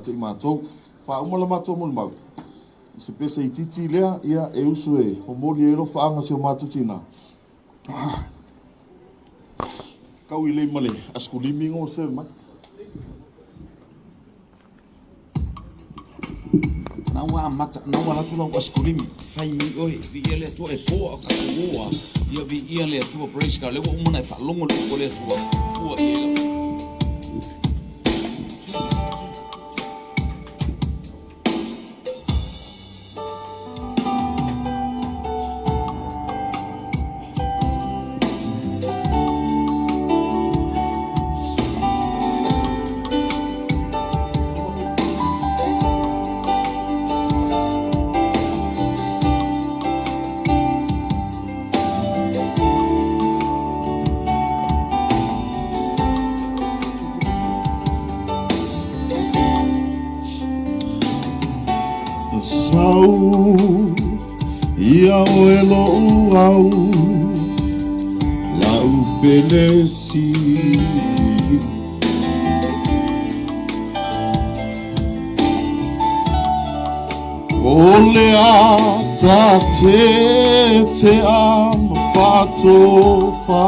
te matou fa umala matou mo mau se pese I titi lea ia e usu e o mori e lo faanga se o matutina kau I le male askulimi ngo se mai nawa mata nawa la tula askulimi fai mi oi vi ele to e po ka koa ia vi ele to brace ka le wo mona fa longo ko le to fu ele Sau ia o elo au lau penesi ole a ta te am fato fa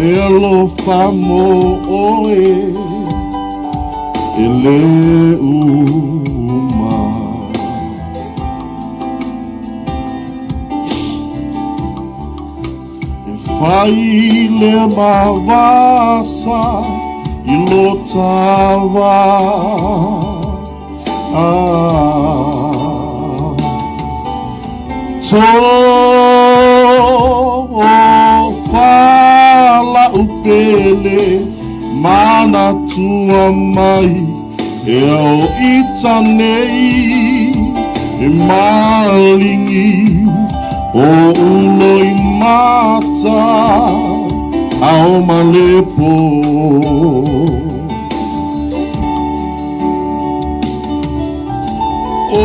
Lelo famo oe ele uma e fai le mavasa I lotava upele mana tua mai e au itanei e malingi o uloi mata ao malepo o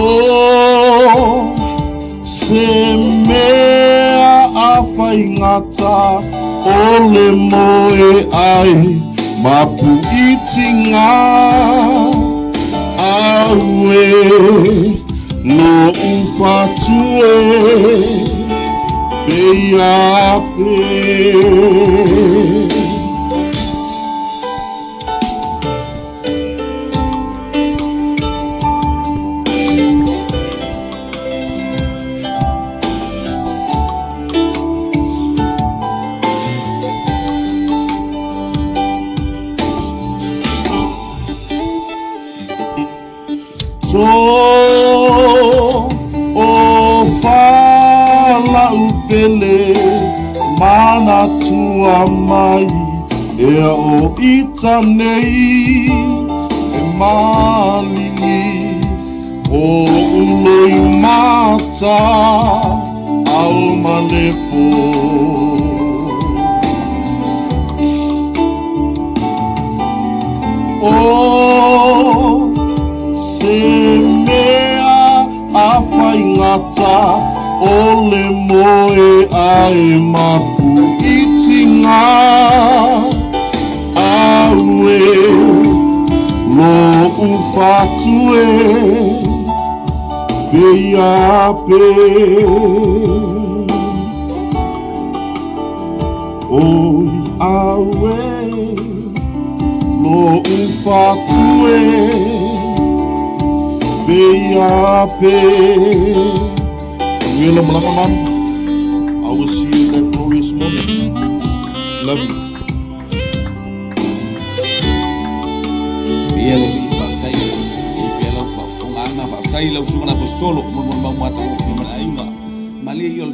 se mea a whaingata ole moe ai mapu itinga aue no ufatue peiape o fala upele mana tua mai e o itanei e malingi o uloi mata ao malepo se mea a whaingata ole moe ai mapu itinga aue lo ufatue peiape oi aue lo ufatue peiape. I will see you that glorious morning. Love you. Bielo fa funga na fa tai lo suma na apostolo mo mo mata mo na ayuna mali yo